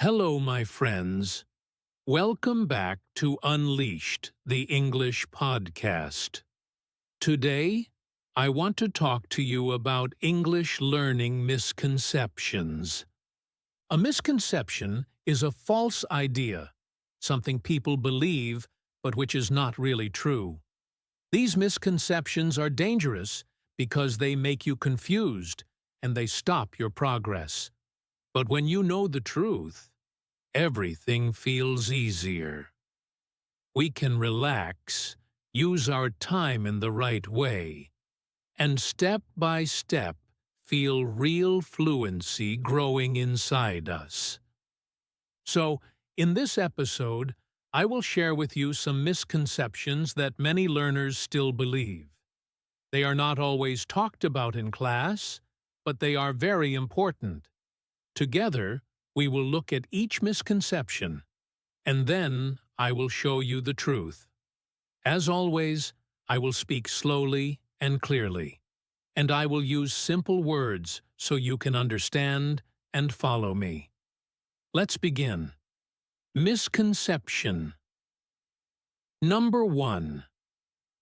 Hello, my friends. Welcome back to Unleashed, the English podcast. Today, I want to talk to you about English learning misconceptions. A misconception is a false idea, something people believe but which is not really true. These misconceptions are dangerous because they make you confused and they stop your progress. But when you know the truth, everything feels easier. We can relax, use our time in the right way, and step by step feel real fluency growing inside us. So, in this episode, I will share with you some misconceptions that many learners still believe. They are not always talked about in class, but they are very important. Together, we will look at each misconception, and then I will show you the truth. As always, I will speak slowly and clearly, and I will use simple words so you can understand and follow me. Let's begin. Misconception. Number 1.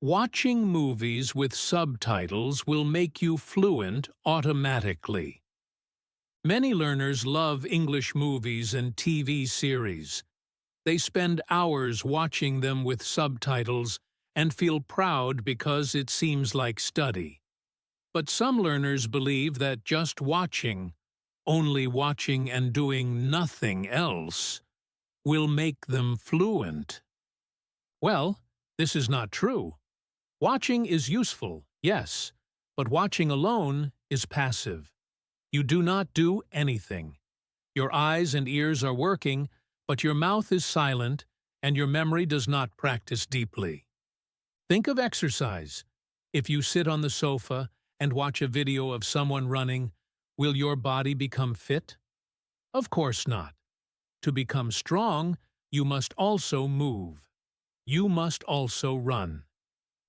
Watching movies with subtitles will make you fluent automatically. Many learners love English movies and TV series. They spend hours watching them with subtitles and feel proud because it seems like study. But some learners believe that just watching, only watching and doing nothing else, will make them fluent. Well, this is not true. Watching is useful, yes, but watching alone is passive. You do not do anything. Your eyes and ears are working, but your mouth is silent and your memory does not practice deeply. Think of exercise. If you sit on the sofa and watch a video of someone running, will your body become fit? Of course not. To become strong, you must also move. You must also run.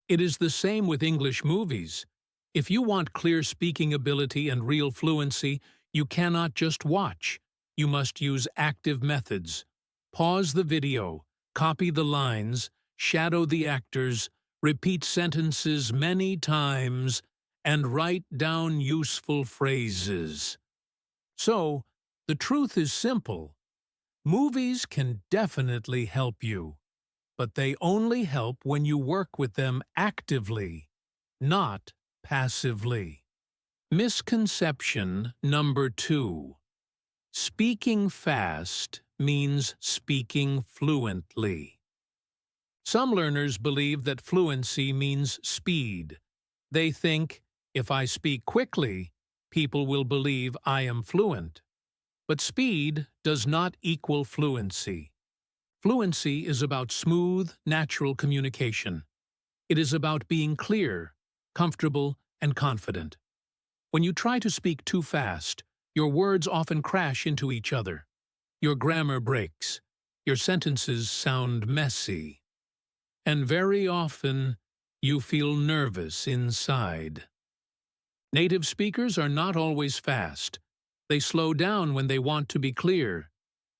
It is the same with English movies. If you want clear speaking ability and real fluency, you cannot just watch. You must use active methods. Pause the video, copy the lines, shadow the actors, repeat sentences many times, and write down useful phrases. So, the truth is simple. Movies can definitely help you, but they only help when you work with them actively, not passively. Misconception number 2. Speaking fast means speaking fluently. Some learners believe that fluency means speed. They think, if I speak quickly, people will believe I am fluent. But speed does not equal fluency. Fluency is about smooth, natural communication. It is about being clear, comfortable, and confident. When you try to speak too fast, your words often crash into each other. Your grammar breaks. Your sentences sound messy. And very often, you feel nervous inside. Native speakers are not always fast. They slow down when they want to be clear.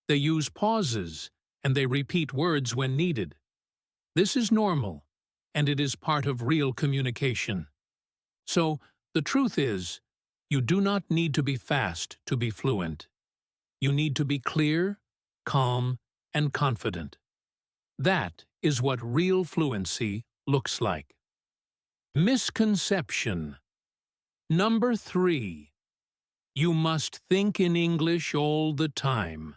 They use pauses, and they repeat words when needed. This is normal, and it is part of real communication. So, the truth is, you do not need to be fast to be fluent. You need to be clear, calm, and confident. That is what real fluency looks like. Misconception. Number 3. You must think in English all the time.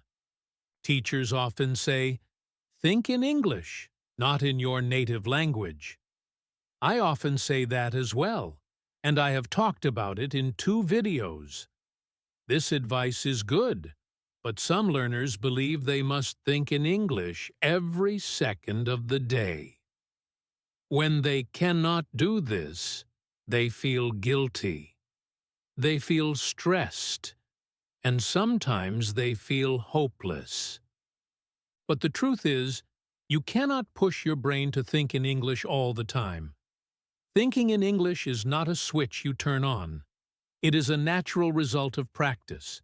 Teachers often say, think in English, not in your native language. I often say that as well, and I have talked about it in 2 videos. This advice is good, but some learners believe they must think in English every second of the day. When they cannot do this, they feel guilty. They feel stressed, and sometimes they feel hopeless. But the truth is, you cannot push your brain to think in English all the time. Thinking in English is not a switch you turn on. It is a natural result of practice.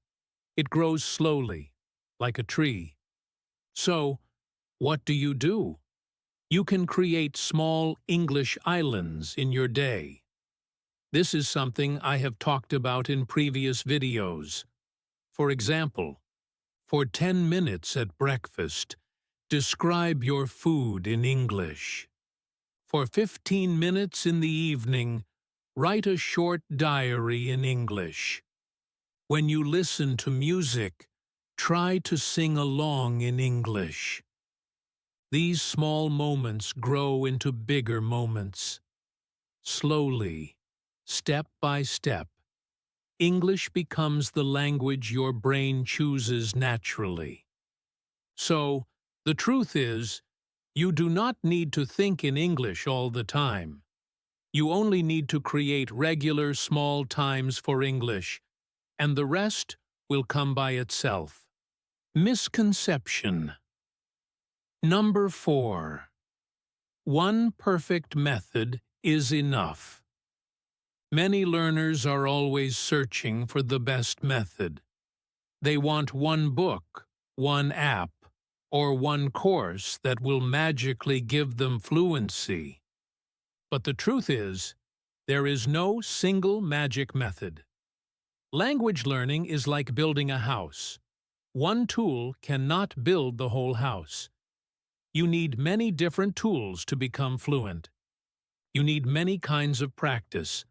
It grows slowly. like a tree. So, what do? You can create small English islands in your day. This is something I have talked about in previous videos. For example, for 10 minutes at breakfast, describe your food in English. For 15 minutes in the evening, write a short diary in English. When you listen to music, try to sing along in English. These small moments grow into bigger moments. Slowly, step by step, English becomes the language your brain chooses naturally. So, the truth is, you do not need to think in English all the time. You only need to create regular small times for English, and the rest will come by itself. Misconception. Number 4. One perfect method is enough. Many learners are always searching for the best method. They want one book, one app, or one course that will magically give them fluency. But the truth is, there is no single magic method. Language learning is like building a house. One tool cannot build the whole house. You need many different tools to become fluent. You need many kinds of practice: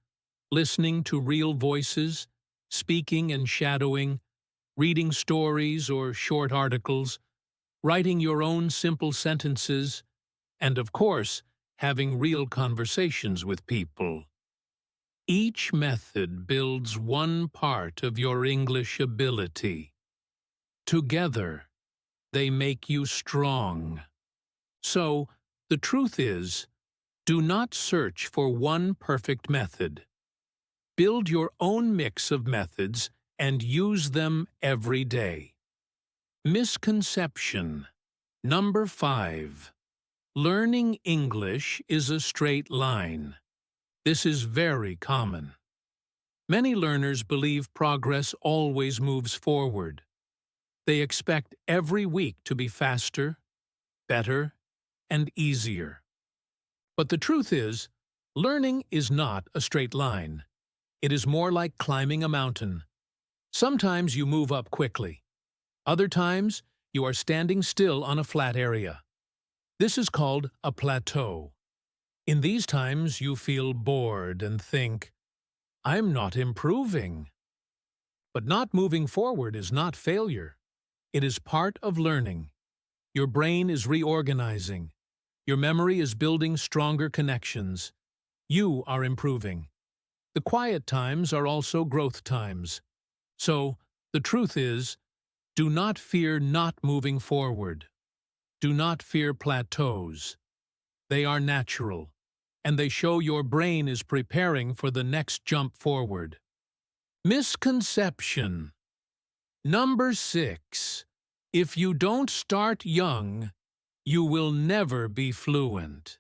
listening to real voices, speaking and shadowing, reading stories or short articles, writing your own simple sentences, and of course, having real conversations with people. Each method builds one part of your English ability. Together, they make you strong. So, the truth is, do not search for one perfect method. Build your own mix of methods and use them every day. Misconception. Number 5. Learning English is a straight line. This is very common. Many learners believe progress always moves forward. They expect every week to be faster, better, and easier. But the truth is, learning is not a straight line. It is more like climbing a mountain. Sometimes you move up quickly. Other times, you are standing still on a flat area. This is called a plateau. In these times, you feel bored and think, "I'm not improving." But not moving forward is not failure. It is part of learning. Your brain is reorganizing. Your memory is building stronger connections. You are improving. The quiet times are also growth times. So, the truth is, do not fear not moving forward. Do not fear plateaus. They are natural, and they show your brain is preparing for the next jump forward. Misconception. Number 6. If you don't start young, you will never be fluent.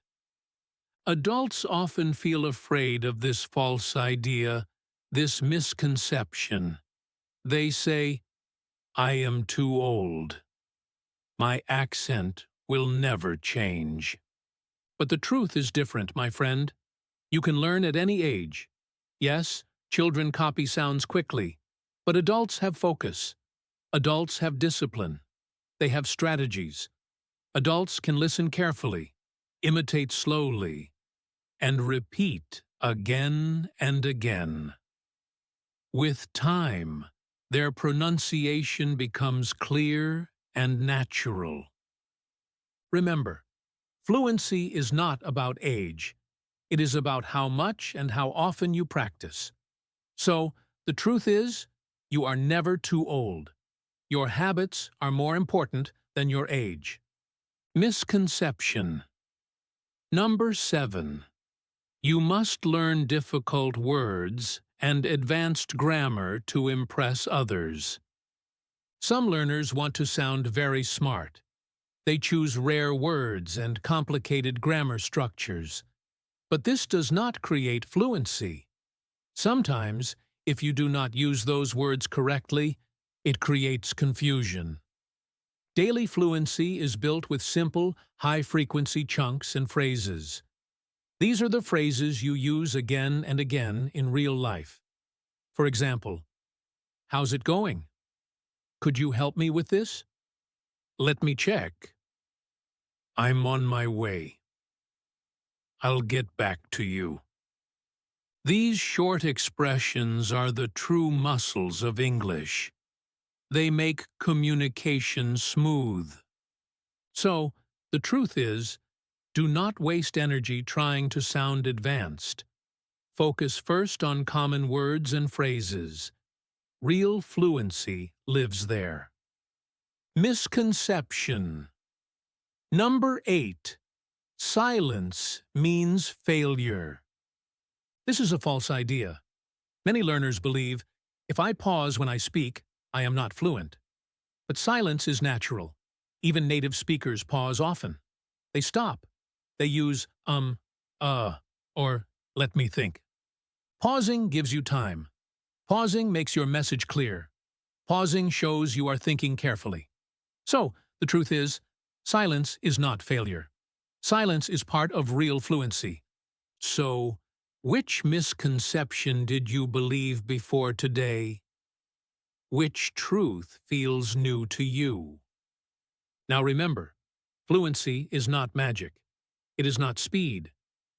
Adults often feel afraid of this false idea, this misconception. They say, "I am too old. My accent will never change." But the truth is different, my friend. You can learn at any age. Yes, children copy sounds quickly, but adults have focus. Adults have discipline. They have strategies. Adults can listen carefully, imitate slowly, and repeat again and again. With time, their pronunciation becomes clear and natural. Remember, fluency is not about age. It is about how much and how often you practice. So, the truth is, you are never too old. Your habits are more important than your age. Misconception. Number 7. You must learn difficult words and advanced grammar to impress others. Some learners want to sound very smart. They choose rare words and complicated grammar structures. But this does not create fluency. Sometimes, if you do not use those words correctly, it creates confusion. Daily fluency is built with simple, high-frequency chunks and phrases. These are the phrases you use again and again in real life. For example, how's it going? Could you help me with this? Let me check. I'm on my way. I'll get back to you. These short expressions are the true muscles of English. They make communication smooth. So, the truth is, do not waste energy trying to sound advanced. Focus first on common words and phrases. Real fluency lives there. Misconception. Number 8. Silence means failure. This is a false idea. Many learners believe, if I pause when I speak, I am not fluent. But silence is natural. Even native speakers pause often. They stop. They use or let me think. Pausing gives you time. Pausing makes your message clear. Pausing shows you are thinking carefully. So, the truth is, silence is not failure. Silence is part of real fluency. So, which misconception did you believe before today? Which truth feels new to you? Now remember, fluency is not magic. It is not speed.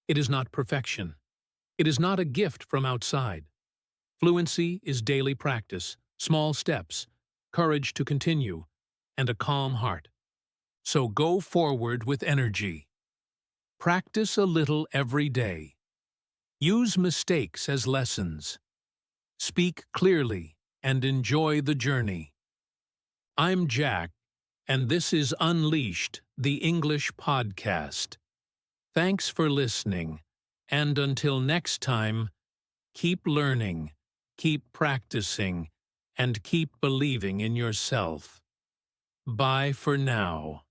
It is not perfection. It is not a gift from outside. Fluency is daily practice, small steps, courage to continue, and a calm heart. So go forward with energy. Practice a little every day. Use mistakes as lessons. Speak clearly and enjoy the journey. I'm Jack, and this is Unleashed, the English podcast. Thanks for listening, and until next time, keep learning, keep practicing, and keep believing in yourself. Bye for now.